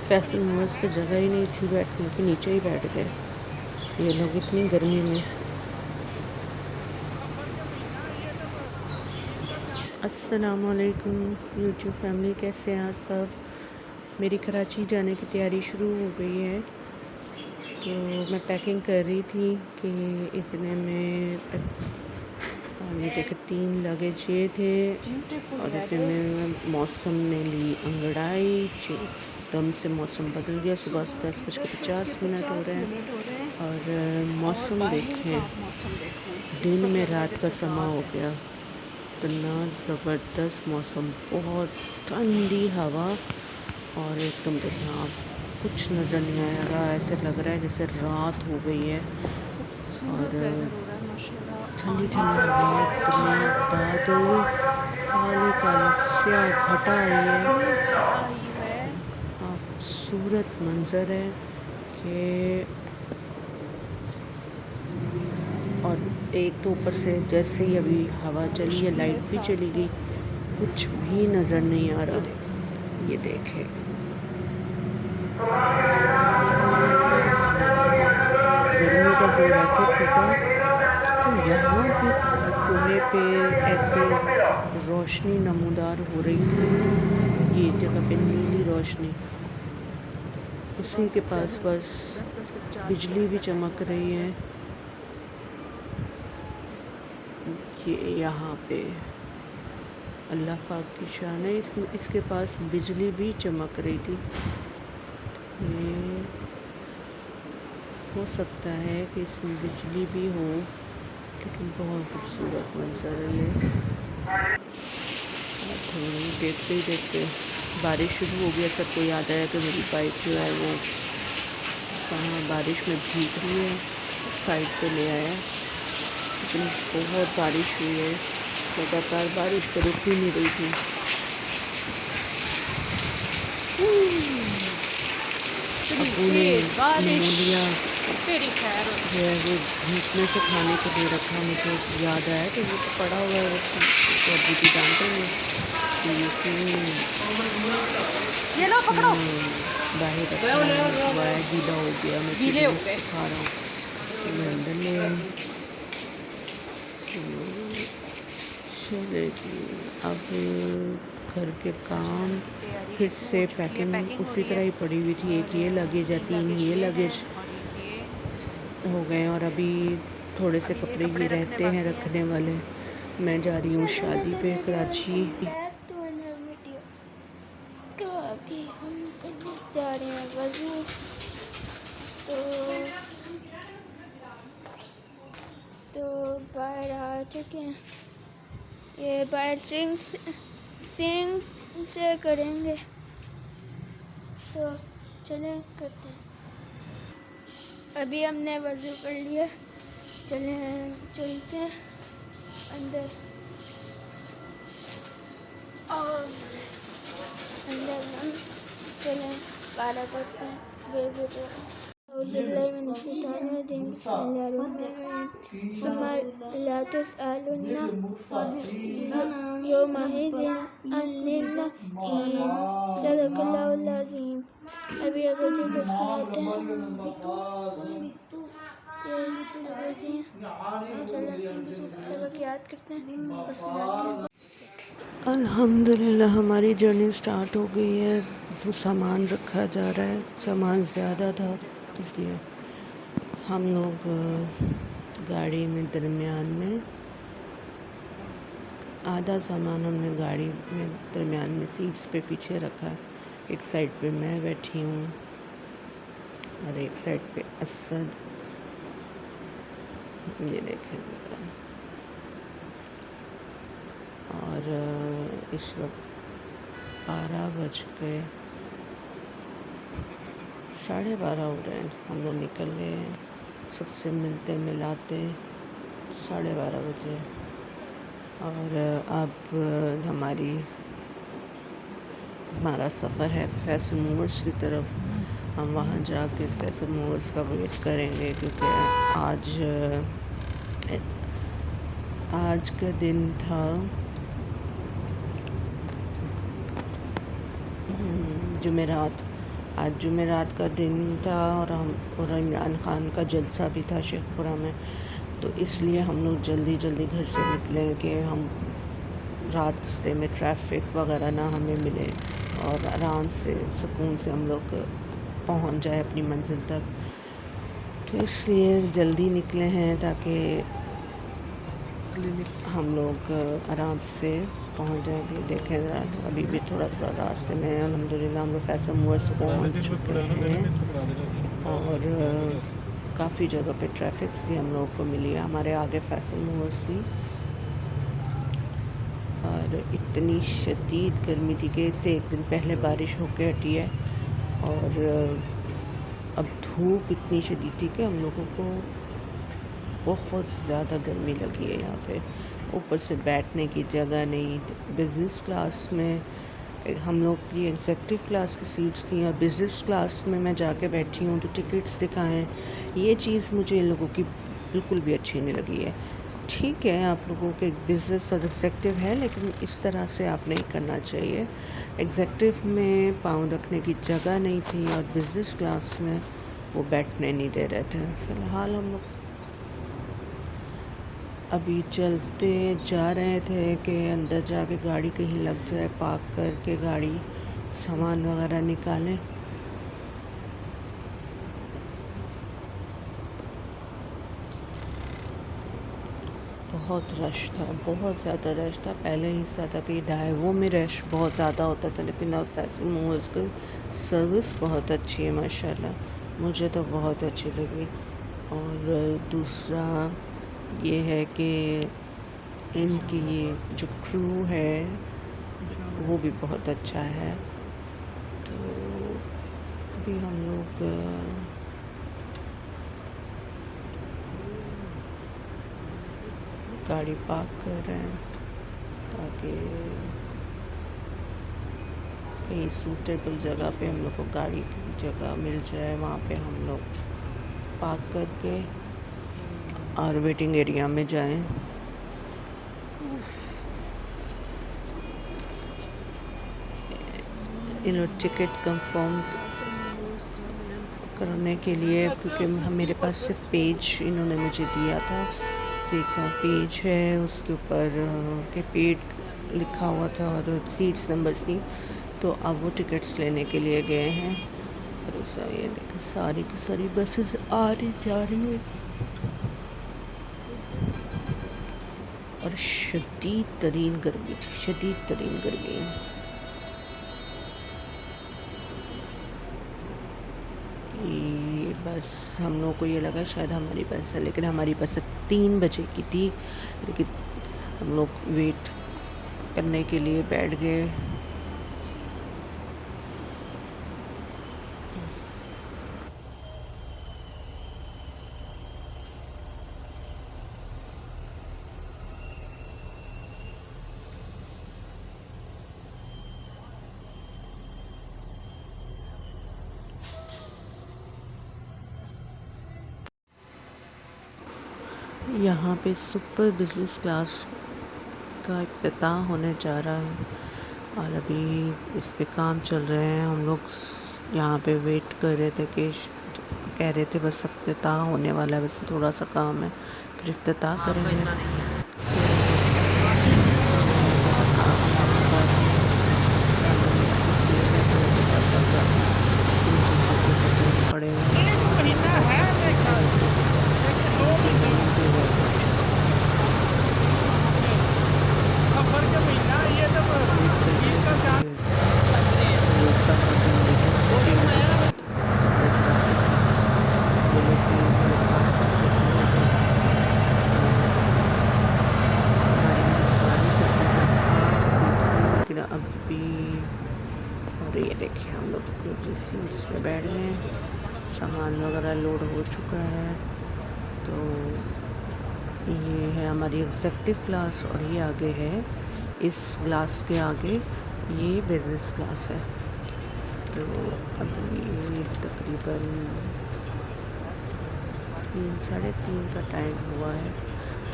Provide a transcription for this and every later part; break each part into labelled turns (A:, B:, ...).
A: फैसल मोमोज पे जगह ही नहीं थी बैठने की, नीचे ही बैठ गए ये लोग इतनी गर्मी में। अस्सलामुअलैकुम यूट्यूब फैमिली, कैसे हैं आप सब। मेरी कराची जाने की तैयारी शुरू हो गई है, तो मैं पैकिंग कर रही थी कि इतने में ये देखे 3 लगेज ये थे और इतने में मौसम ने ली अंगड़ाई। एकदम से मौसम बदल गया। सुबह 10:50 हो रहे हैं और मौसम देखें, दिन में रात का समा हो गया। इतना ज़बरदस्त मौसम, बहुत ठंडी हवा और एकदम देखें आप, कुछ नज़र नहीं आ रहा। ऐसे लग रहा है जैसे रात हो गई है और ठंडी ठंडी हवा, इतने बादल काले काले स्याह घटा आई है। खूबसूरत मंजर है कि, और एक तो ऊपर से जैसे ही अभी हवा चली है, लाइट भी चली गई, कुछ भी नज़र नहीं आ रहा। ये देखें, गर्मी का जोर ऐसे टूटा तो यहाँ पे कोने पे ऐसे रोशनी नमूदार हो रही थी। ये जगह पे नीली रोशनी, उसी के पास बस बिजली भी चमक रही है। ये यहाँ पे अल्लाह पाक की शान है, इसके पास बिजली भी चमक रही थी। ये हो सकता है कि इसमें बिजली भी हो, लेकिन बहुत खूबसूरत मंजर है ये। देखते ही देखते बारिश शुरू हो गया। सबको याद आया कि मेरी बाइक जो है वो कहाँ बारिश में भीग रही है, साइड पे ले आया। लेकिन बहुत बारिश हुई है, लगातार बारिश तो रुक ही नहीं रही थी। मूलिया जो है वो भूखने से खाने को दे रखा। मुझे याद आया कि वो तो पड़ा हुआ है, तो अभी भी जानते हैं ये लो पकड़ो, बाहर रखा है, गीला हो गया, मैं खा रहा हूँ। मैं अंदर ले आई। चले जी, अब घर के काम फिर से पैकिंग उसी तरह ही पड़ी हुई थी। एक ये लगेज है, 3 ये लगेज हो गए और अभी थोड़े से कपड़े ही रहते हैं रखने वाले। मैं जा रही हूँ शादी पे कराची।
B: तो अभी हम करने जा रहे हैं वज़ू। तो बाहर आ चुके हैं, ये बाहर सिंक से करेंगे, तो चलें करते हैं। अभी हमने वज़ू कर लिया, चलते हैं अंदर। और अंदर हम चलें काला करते हैं बेबी। अभी सुनाते हैं। सबक याद करते हैं और सुनाते हैं।
A: अल्हम्दुलिल्लाह हमारी जर्नी स्टार्ट हो गई है। तो सामान रखा जा रहा है, सामान ज़्यादा था इसलिए हम लोग गाड़ी में दरमियान में, आधा सामान हमने गाड़ी में दरमियान में सीट्स पे पीछे रखा। एक साइड पे मैं बैठी हूँ और एक साइड पे असद। ये देखें, और इस वक्त 12 बज गए, 12:30 हो रहे हैं। हम लोग निकल गए हैं, सबसे मिलते मिलाते 12:30 बजे। और अब हमारा सफ़र है फैसल मोमोज की तरफ। हम वहाँ जाके फैसल मोमोज का वेट करेंगे, क्योंकि आज का दिन था जुमेरात, आज जुमेरात का दिन था और इमरान खान का जलसा भी था शेखपुरा में, तो इसलिए हम लोग जल्दी घर से निकले कि हम रास्ते में ट्रैफिक वगैरह ना हमें मिले और आराम से सुकून से हम लोग पहुंच जाए अपनी मंजिल तक। तो इसलिए जल्दी निकले हैं ताकि हम लोग आराम से पहुंच जाएंगे। देखें ज़रा, अभी भी थोड़ा रास्ते में है। अल्हम्दुलिल्लाह हम लोग फैसल मूवर्स पहुँच चुके हैं और काफ़ी जगह पे ट्रैफिक्स भी हम लोगों को मिली है। हमारे आगे फैसल मूवर्स थी और इतनी शदीद गर्मी थी कि इससे एक दिन पहले बारिश होकर हटी है और अब धूप इतनी शदीद थी कि हम लोगों को बहुत ज़्यादा गर्मी लगी है यहाँ पे। ऊपर से बैठने की जगह नहीं। बिज़नेस क्लास में हम लोग की एग्जेक्टिव क्लास की सीट्स थी और बिज़नेस क्लास में मैं जाके बैठी हूँ तो टिकट्स दिखाएं। ये चीज़ मुझे इन लोगों की बिल्कुल भी अच्छी नहीं लगी है। ठीक है, आप लोगों के बिज़नेस और एग्जेक्टिव है, लेकिन इस तरह से आप नहीं करना चाहिए। एग्जेक्टिव में पाँव रखने की जगह नहीं थी और बिज़नेस क्लास में वो बैठने नहीं दे रहे थे। फ़िलहाल हम लोग अभी चलते जा रहे थे कि अंदर जाके गाड़ी कहीं लग जाए, पार्क करके गाड़ी सामान वगैरह निकालें। बहुत रश था, बहुत ज़्यादा रश था। पहले हिस्सा था कि ढाईवों में रश बहुत ज़्यादा होता था, लेकिन अब फैसल मूवर्स की सर्विस बहुत अच्छी है माशाल्लाह। मुझे तो बहुत अच्छी लगी। और दूसरा ये है कि इनकी ये जो क्रू है वो भी बहुत अच्छा है। तो अभी हम लोग गाड़ी पार्क कर रहे हैं ताकि कहीं सूटेबल जगह पे हम लोग को गाड़ी की जगह मिल जाए, वहाँ पे हम लोग पार्क करके और वेटिंग एरिया में जाएं। इन टिकट कंफर्म करने के लिए, क्योंकि मेरे पास सिर्फ पेज इन्होंने मुझे दिया था, तो एक पेज है उसके ऊपर के पेड लिखा हुआ था और सीट्स नंबर्स थी। तो अब वो टिकट्स लेने के लिए गए हैं और ये देखो सारी की सारी बसेस आ रही जा रही है और शदीद तरीन गर्मी थी, शदीद तरीन गर्मी। ये बस हम लोगों को ये लगा शायद हमारी बस है, लेकिन हमारी बस 3 बजे की थी। लेकिन हम लोग वेट करने के लिए बैठ गए। यहाँ पे सुपर बिजनेस क्लास का इफ्तिताह होने जा रहा है और अभी इस पे काम चल रहे हैं। हम लोग यहाँ पे वेट कर रहे थे कि कह रहे थे बस इफ्तिताह होने वाला है, बस थोड़ा सा काम है फिर इफ्तिताह करेंगे। पड़े अभी। और ये देखिए हम लोग अपनी अपनी सीट्स पे बैठ गए हैं, सामान वगैरह लोड हो चुका है। तो ये है हमारी एग्जेक्टिव क्लास और ये आगे है, इस क्लास के आगे ये बिज़नेस क्लास है। तो अभी तकरीबन 3-3:30 का टाइम हुआ है।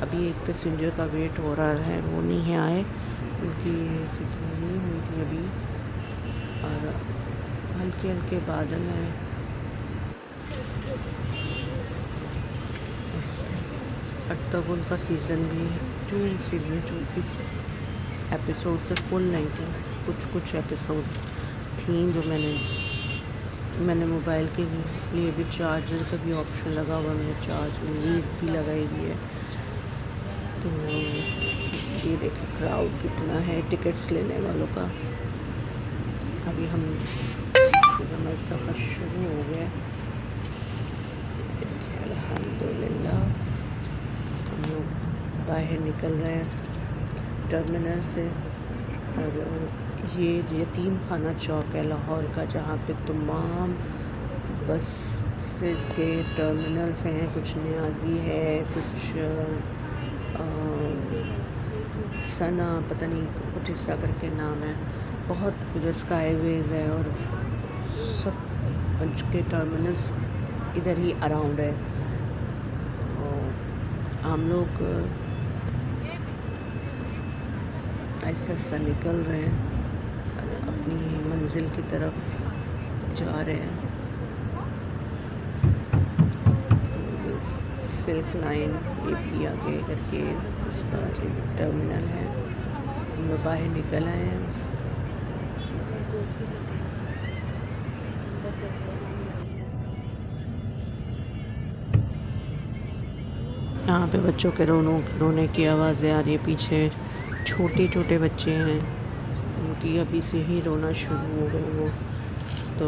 A: अभी एक पैसेंजर का वेट हो रहा है, वो नहीं आए, उनकी टिकट नहीं हुई थी अभी। और हल्के हल्के बादल हैं। अर्तुगरुल का सीज़न सीज़न 2 की एपिसोड से फुल नहीं थे, कुछ एपिसोड थी जो मैंने मोबाइल के लिए भी चार्जर का भी ऑप्शन लगा हुआ, मैंने चार्ज लीड भी लगाई हुई है। तो ये देखिए क्राउड कितना है टिकट्स लेने वालों का। अभी हमारा सफ़र शुरू हो गया। देखिए अल्हम्दुलिल्लाह हम लोग बाहर निकल रहे हैं टर्मिनल से। और ये यतीम खाना चौक है लाहौर का, जहाँ पे तमाम बस के टर्मिनल्स हैं। कुछ न्याजी है, कुछ सना, पता नहीं कुछ हिस्सा करके नाम है, बहुत कुछ स्काईवेज है और सब के टर्मिनल्स इधर ही अराउंड है। हम लोग ऐसा सा निकल रहे हैं और अपनी मंजिल की तरफ जा रहे हैं। सिल्क लाइन ये भी आगे करके उसका टर्मिनल है। हम लोग बाहर निकल आए हैं। यहाँ पे बच्चों के रोने की आवाज़ें आ रही है। पीछे छोटे छोटे बच्चे हैं, उनकी अभी से ही रोना शुरू हो गए वो। तो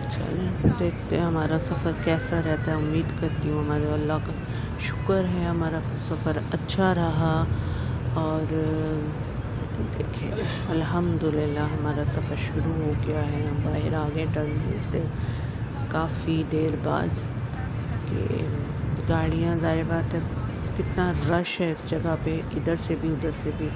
A: चलें देखते हैं हमारा सफ़र कैसा रहता है। उम्मीद करती हूँ हमारे अल्लाह का शुक्र है हमारा सफ़र अच्छा रहा। और देखिए अल्हम्दुलिल्लाह हमारा सफ़र शुरू हो गया है। हम बाहर आ गए टर्मिनल से काफ़ी देर बाद। कि गाड़ियाँ, ज़ाहिर बात है कितना रश है इस जगह पे, इधर से भी उधर से भी।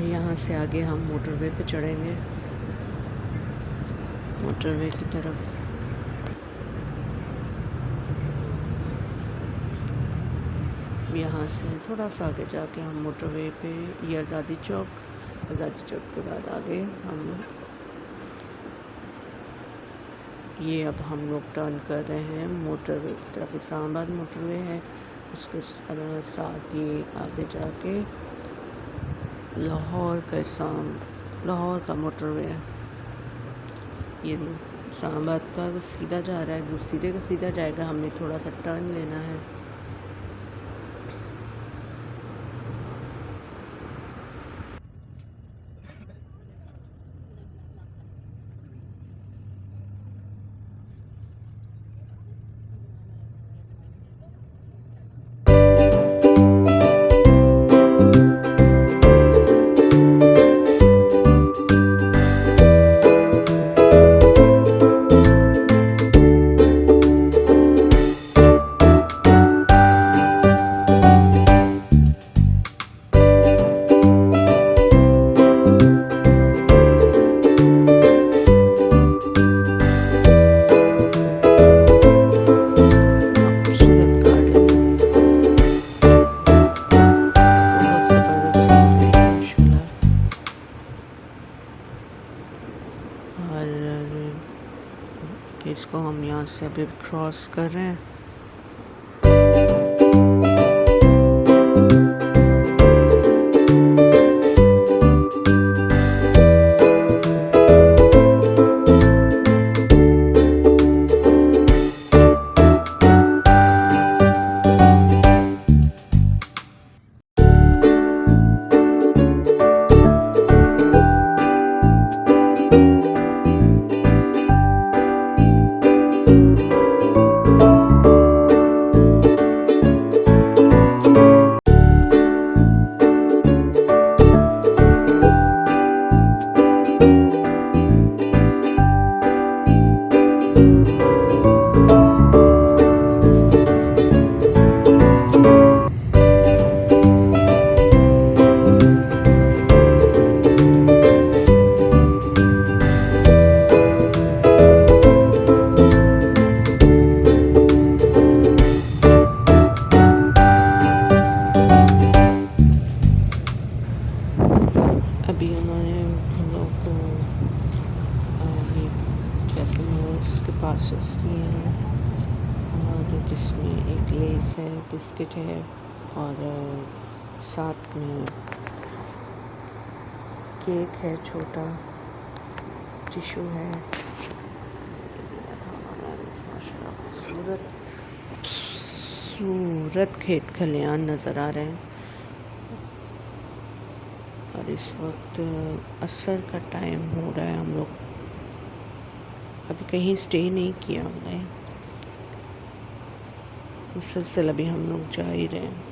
A: यहाँ से आगे हम मोटरवे पे चढ़ेंगे, मोटरवे की तरफ। यहाँ से थोड़ा सा आगे जाके हम मोटरवे पे, ये आज़ादी चौक के बाद आगे अब हम लोग टर्न कर रहे हैं मोटरवे की तरफ। इस्लामाबाद मोटरवे है, उसके साथ ही आगे जाके लाहौर का मोटरवे है। ये इस्लामाबाद का सीधा जा रहा है, सीधे का सीधा जाएगा, हमने थोड़ा सा टर्न लेना है। इसको हम यहाँ से अभी क्रॉस कर रहे हैं। बॉक्सेस दिए हैं और जिसमें एक लेस है, बिस्किट है और साथ में केक है, छोटा टिशू है। खूबसूरत खेत खलियान नज़र आ रहे हैं और इस वक्त असर का टाइम हो रहा है। हम लोग अभी कहीं स्टे नहीं किया हमने, मुसलसल अभी हम लोग जा ही रहे हैं।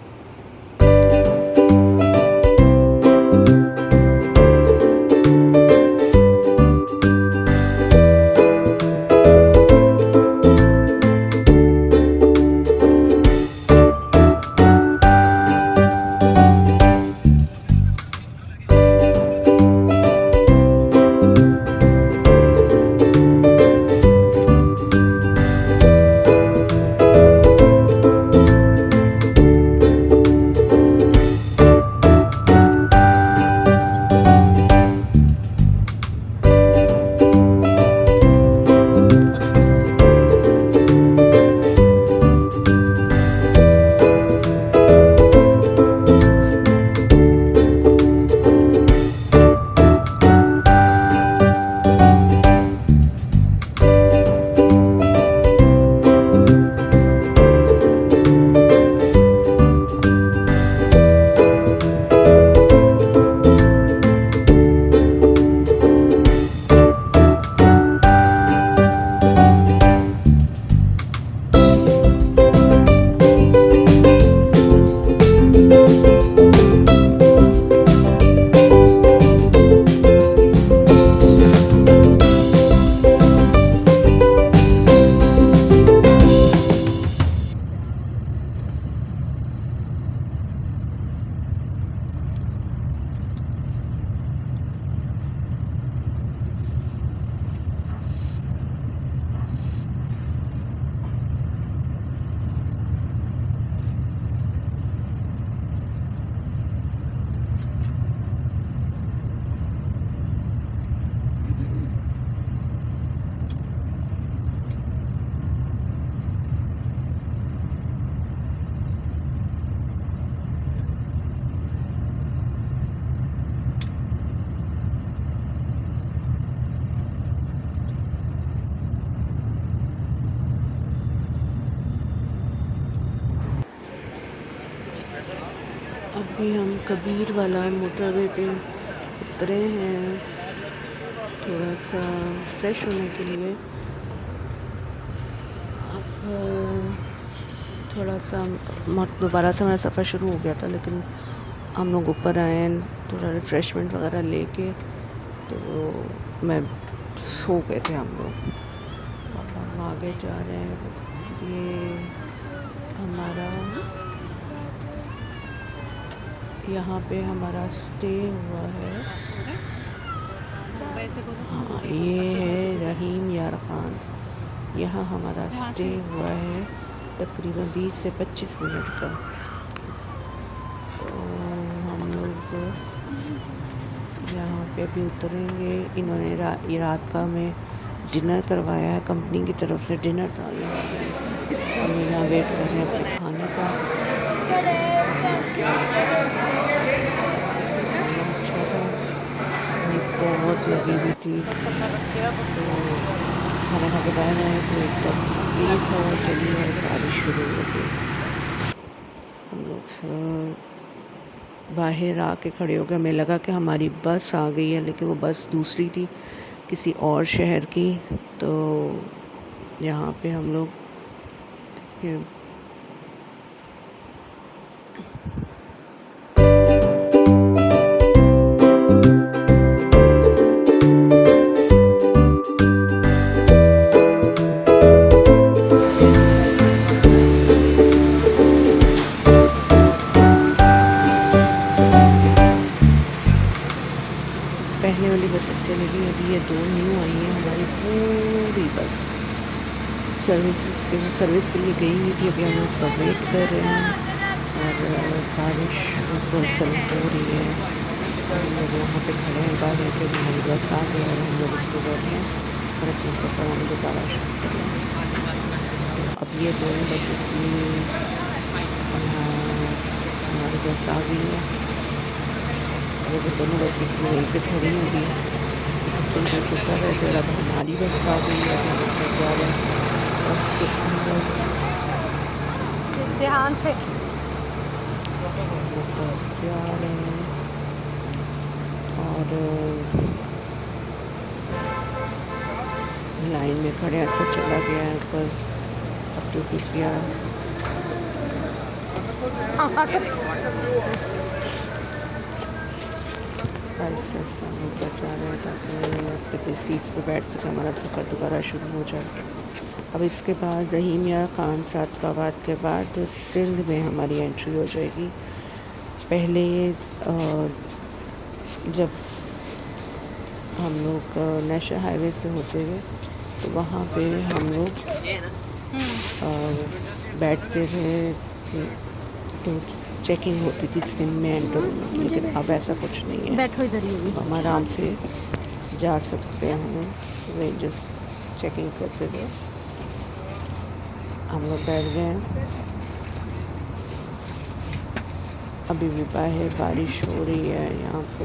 A: अभी हम कबीर वाला मोटरवे पे उतरे हैं थोड़ा सा फ्रेश होने के लिए। अब थोड़ा सा दोबारा से हमारा सफ़र शुरू हो गया था, लेकिन हम लोग ऊपर आए हैं थोड़ा रिफ़्रेशमेंट वगैरह लेके, तो मैं सो गए थे हम लोग। अब हम आगे जा रहे हैं। ये हमारा यहाँ पे हमारा स्टे हुआ है। हाँ, ये है रहीम यार खान। यहाँ हमारा स्टे हुआ है तकरीबन 20 से 25 मिनट का। तो हम लोग यहाँ पे अभी उतरेंगे। इन्होंने रात का हमें डिनर करवाया है, कंपनी की तरफ से डिनर था। हम यहाँ वेट कर रहे हैं अपने खाने का। बहुत लगी हुई थी, तो खाना खा के बाहर आए तो एकदम तेज़ हवा चली और बारिश शुरू हो गई। हम लोग बाहर आके खड़े हो गए। हमें लगा कि हमारी बस आ गई है, लेकिन वो बस दूसरी थी, किसी और शहर की। तो यहाँ पे हम लोग पहले वाली बसेस चली गई, अभी ये 2 न्यू आई हैं। हमारी पूरी बस सर्विस के लिए गई हुई थी। अभी हम उसका वेट कर रहे हैं और बारिश मुसलसल हो रही है। हम लोग यहाँ पे खड़े हैं बाहर पे, हमारी बस आ गई और हम लोग इसको बैठे हैं और अपना सफ़र हम दोबारा शुरू करेंगे। अब ये दोनों बसेस भी हमारी बस आ गई है। वो दोनों बसेस भी वहीं पे खड़ी होगी। पैसेंजर्स उतर रहे थे, अब हमारी बस आ गई है। हम जा रहे हैं बस के अंदर,
B: ध्यान से
A: ऊपर जा रहे हैं और लाइन में खड़े ऐसा चला गया है ऊपर। अब तो कृपया ऐसे ऊपर जा रहे हैं ताकि अपने सीट्स पे बैठ सके, हमारा सफ़र दोबारा शुरू हो जाए। अब इसके बाद रहीम यार ख़ान सादकाबाद के बाद सिंध में हमारी एंट्री हो जाएगी। पहले जब हम लोग नेशनल हाईवे से होते हुए तो वहाँ पे हम लोग बैठते थे तो चेकिंग होती थी सिम में एंटर होने की, लेकिन अब ऐसा कुछ नहीं है।
B: बैठो इधर ही होगी।
A: तो हम आराम से जा सकते हैं। रेंजर्स चेकिंग करते थे, हम लोग बैठ गए हैं। अभी भी बाहर बारिश हो रही है यहाँ पे,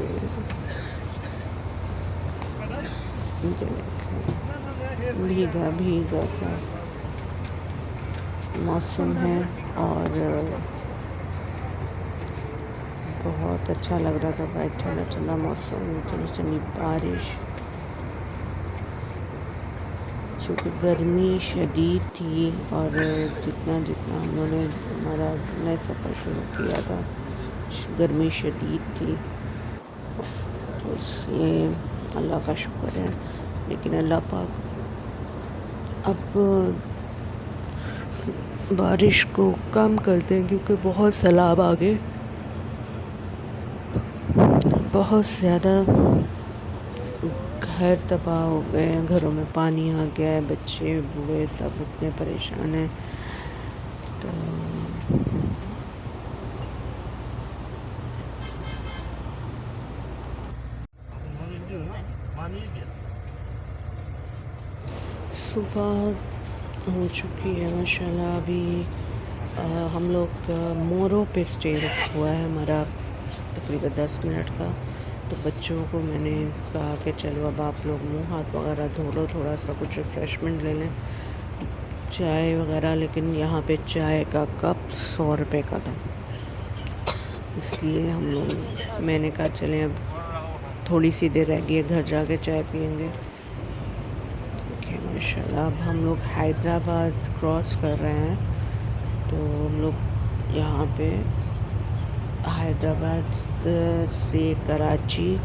A: भीगा भीगा सा मौसम है और बहुत अच्छा लग रहा था। भाई ठंडा ठंडा मौसम, ठंडी ठंडी बारिश, क्योंकि गर्मी शदीद थी और जितना जितना हम लोगों ने हमारा नया सफ़र शुरू किया था गर्मी शदीद थी, तो इससे अल्लाह का शुक्र है। लेकिन अल्लाह पाक अब बारिश को कम करते हैं क्योंकि बहुत सैलाब आ गए, बहुत ज़्यादा घर तबाह हो गए हैं, घरों में पानी आ गया है, बच्चे बूढ़े सब इतने परेशान हैं। तो सुबह हो चुकी है माशाल्लाह। अभी हम लोग मोरो पे स्टे हुआ है हमारा तकरीबन 10 मिनट का। तो बच्चों को मैंने कहा कि चलो अब आप लोग मुंह हाथ वगैरह धो लो, थोड़ा सा कुछ रिफ़्रेशमेंट ले लें, चाय वगैरह। लेकिन यहाँ पे चाय का कप 100 रुपये का था, इसलिए हम लोग मैंने कहा चलें अब थोड़ी सी देर रह गई है, घर जाके चाय पियेंगे। देखिए माशाल्लाह अब हम लोग हैदराबाद क्रॉस कर रहे हैं। तो हम लोग यहाँ पे हैदराबाद से कराची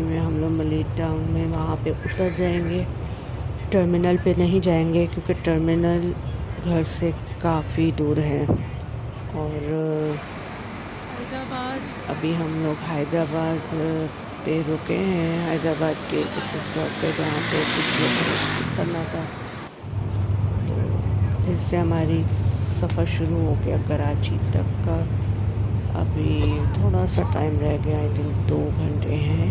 A: में हम लोग मलिक टाउन में वहाँ पे उतर जाएंगे। टर्मिनल पे नहीं जाएंगे क्योंकि टर्मिनल घर से काफ़ी दूर है। और अभी हम लोग हैदराबाद पे रुके हैं, हैदराबाद के एक स्टॉप पे जहाँ पे कुछ लोग करना था। तो फिर से हमारी सफ़र शुरू हो गया कराची तक का। अभी थोड़ा सा टाइम रह गया, आई थिंक 2 घंटे हैं।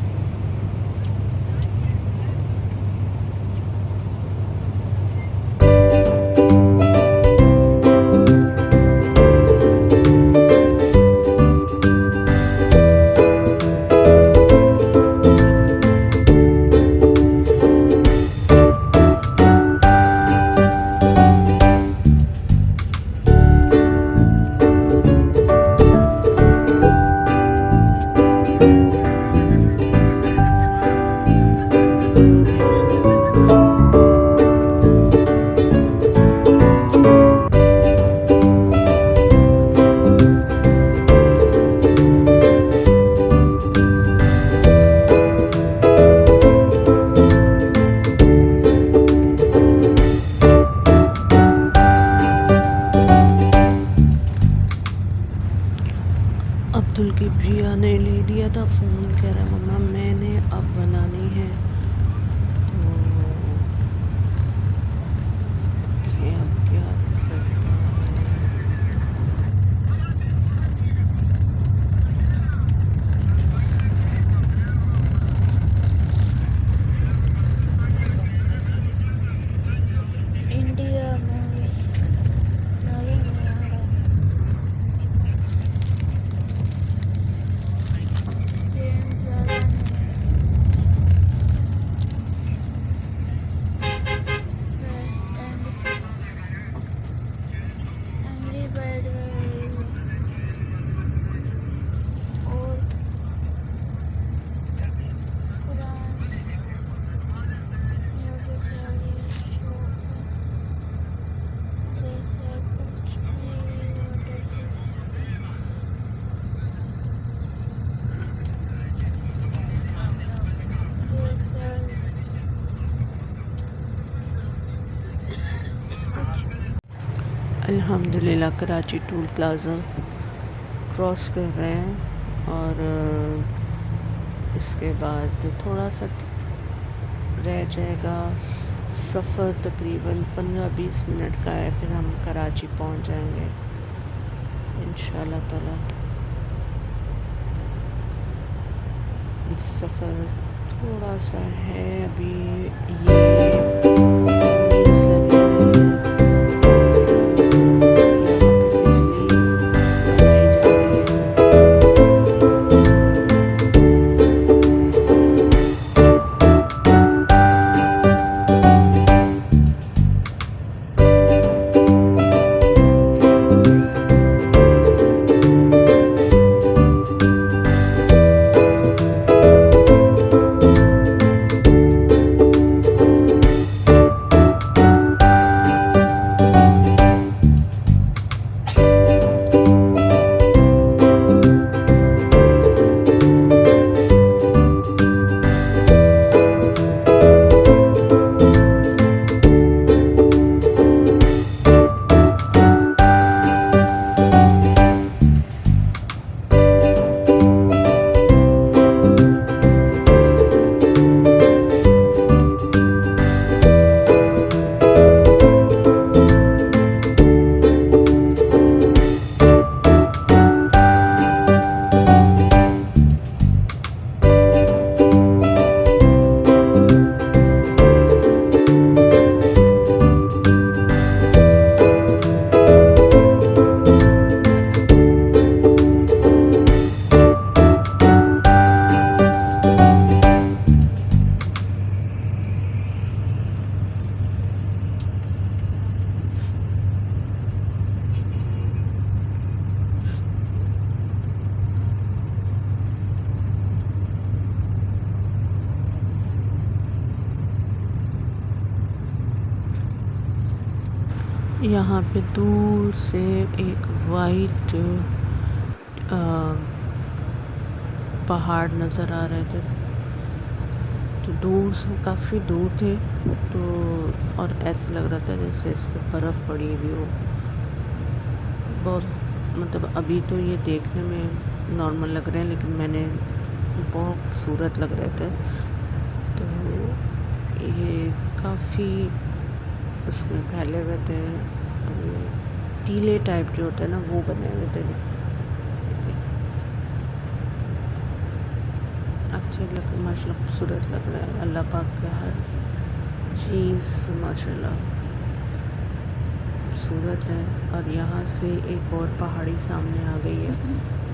A: अब्दुल की प्रिया ने ले लिया था फ़ोन, कह रहा मम्मा मैंने अब बनानी है। तो अब क्या करता है। अल्हम्दुलिल्लाह कराची टूल प्लाज़ा क्रॉस कर रहे हैं और इसके बाद थोड़ा सा रह जाएगा। सफ़र तकरीबन 15-20 मिनट का है, फिर हम कराची पहुंच जाएंगे इंशाल्लाह ताला। सफ़र थोड़ा सा है अभी, ये मील्स लगे हुए हैं और यहाँ पे यहाँ पे दूर से एक वाइट पहाड़ नज़र आ रहे थे, तो दूर से काफ़ी दूर थे, तो और ऐसे लग रहा था जैसे इस पर बर्फ़ पड़ी हुई हो। बहुत मतलब अभी तो ये देखने में नॉर्मल लग रहे हैं, लेकिन मैंने बहुत खूबसूरत लग रहे थे। तो ये काफ़ी उसमें फैले हुए थे और टीले टाइप जो होता है ना, वो बने हुए थे। अच्छे लग, माशाल्लाह खूबसूरत लग रहा है। अल्लाह पाक का हर चीज़ माशाल्लाह खूबसूरत है। और यहाँ से एक और पहाड़ी सामने आ गई है,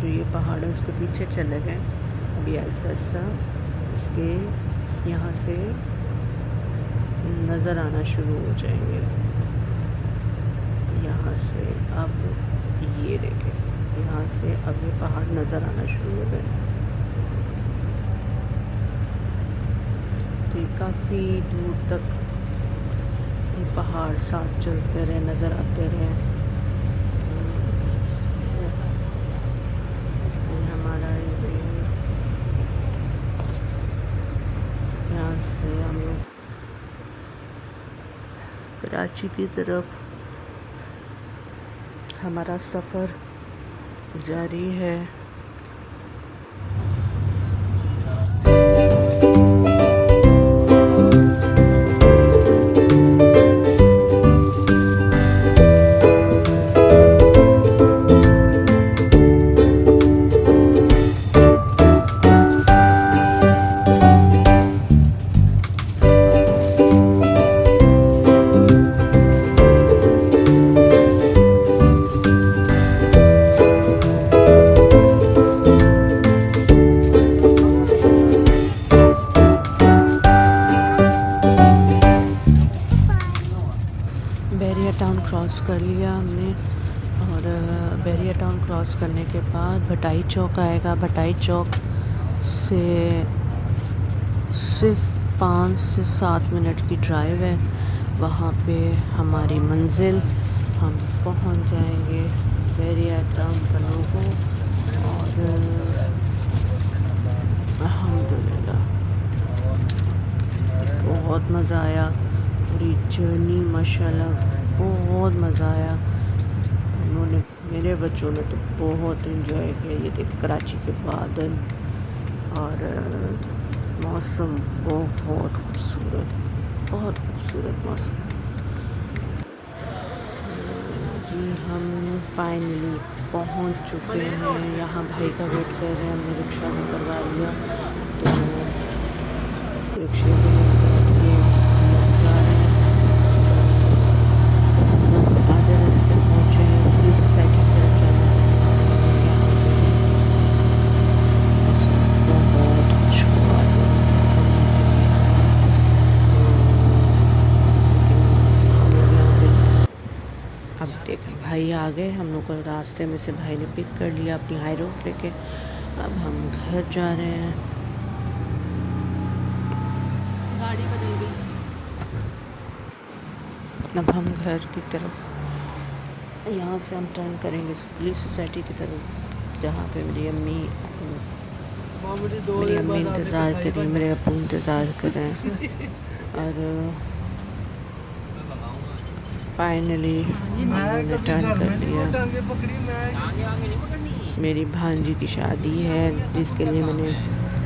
A: जो ये पहाड़ है उसके पीछे चले गए। अभी ऐसा ऐसा इसके यहाँ से नज़र आना शुरू हो जाएंगे। यहाँ से अब ये देखें, यहाँ से अब ये पहाड़ नज़र आना शुरू हो गए। तो काफ़ी दूर तक ये पहाड़ साथ चलते रहे, नज़र आते रहे। तो हमारा यहाँ से हम लोग कराची की तरफ हमारा सफ़र जारी है। टाउन क्रॉस कर लिया हमने, और बैरिया टाउन क्रॉस करने के बाद भटाई चौक आएगा। भटाई चौक से सिर्फ 5 से 7 मिनट की ड्राइव है। वहाँ पे हमारी मंजिल, हम पहुँच जाएंगे बैरिया टाउन का लोगो। और अल्हम्दुलिल्लाह बहुत मज़ा आया, पूरी जर्नी माशाल्लाह बहुत मज़ा आया। मेरे बच्चों ने तो बहुत एंजॉय किया। ये देख कराची के बादल और मौसम बहुत खूबसूरत मौसम। जी हम फाइनली पहुंच चुके हैं यहाँ। भाई का वेट कर रहे हैं, हमने रिक्शा भी करवा लिया तो रिक्शे में ये हम लोग जा रहे हैं। हम लोग आधे रास्ते पहुँचे हैं, पुलिस सोसाइटी की तरफ जा रहे हैं। और यहाँ पे मौसम बहुत खुशगवार है। अब देखें भाई आ गए, हम लोग को रास्ते में से भाई ने पिक कर लिया अपनी हाई रोड लेके। अब हम घर जा रहे हैं। गाड़ी बदल गई। अब हम घर की तरफ यहाँ से हम टर्न करेंगे पुलिस सोसाइटी की तरफ, जहाँ पे मेरी अम्मी इंतज़ार कर रही है, मेरे अब्बू इंतज़ार कर रहे हैं। और फाइनली हमने टर्न कर लिया। मेरी भांजी की शादी है जिसके लिए मैंने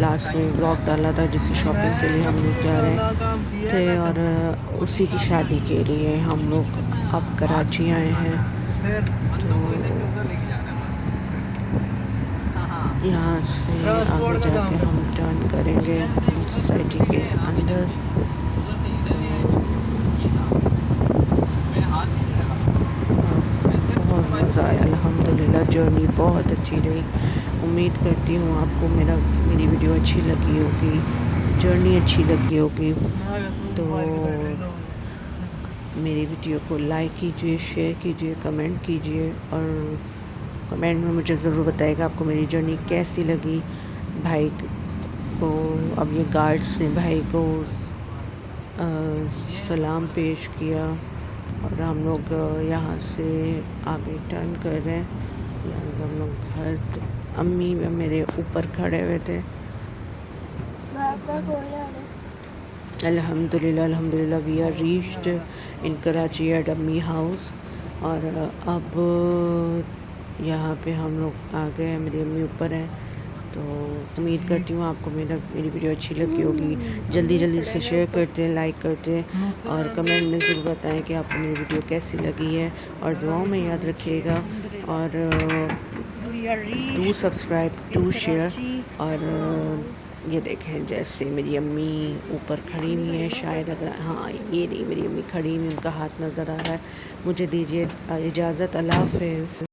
A: लास्ट में ब्लॉग डाला था, जिसकी शॉपिंग के लिए हम लोग जा रहे थे और उसी की शादी के लिए हम लोग अब कराची आए हैं। तो यहाँ से आगे जाके हम टर्न करेंगे सोसाइटी के अंदर। बहुत मज़ा आया अल्हम्दुलिल्लाह। जर्नी बहुत अच्छी रही। उम्मीद करती हूँ आपको मेरी वीडियो अच्छी लगी होगी, जर्नी अच्छी लगी होगी। तो मेरी वीडियो को लाइक कीजिए, शेयर कीजिए, कमेंट कीजिए और कमेंट में मुझे ज़रूर बताइएगा आपको मेरी जर्नी कैसी लगी। भाई को अब ये गार्ड्स ने भाई को सलाम पेश किया और हम लोग यहाँ से आगे टर्न कर रहे हैं। यहाँ हम लोग घर, अम्मी मेरे ऊपर खड़े हुए थे। अल्हम्दुलिल्लाह we are reached in Karachi at अम्मी हाउस। और अब यहाँ पे हम लोग आ गए हैं, मेरी अम्मी ऊपर है। तो उम्मीद करती हूँ आपको मेरी वीडियो अच्छी लगी होगी। जल्दी से शेयर करते, लाइक करते और कमेंट में ज़रूर बताएं कि आपको मेरी वीडियो कैसी लगी है। और दुआओं में याद रखिएगा और डू सब्सक्राइब, डू शेयर। और ये देखें जैसे मेरी अम्मी ऊपर खड़ी हुई है, शायद अगर हाँ ये नहीं मेरी अम्मी खड़ी हुई, उनका हाथ नज़र आ रहा है। मुझे दीजिए इजाज़त, अल्लाह हाफ़िज़।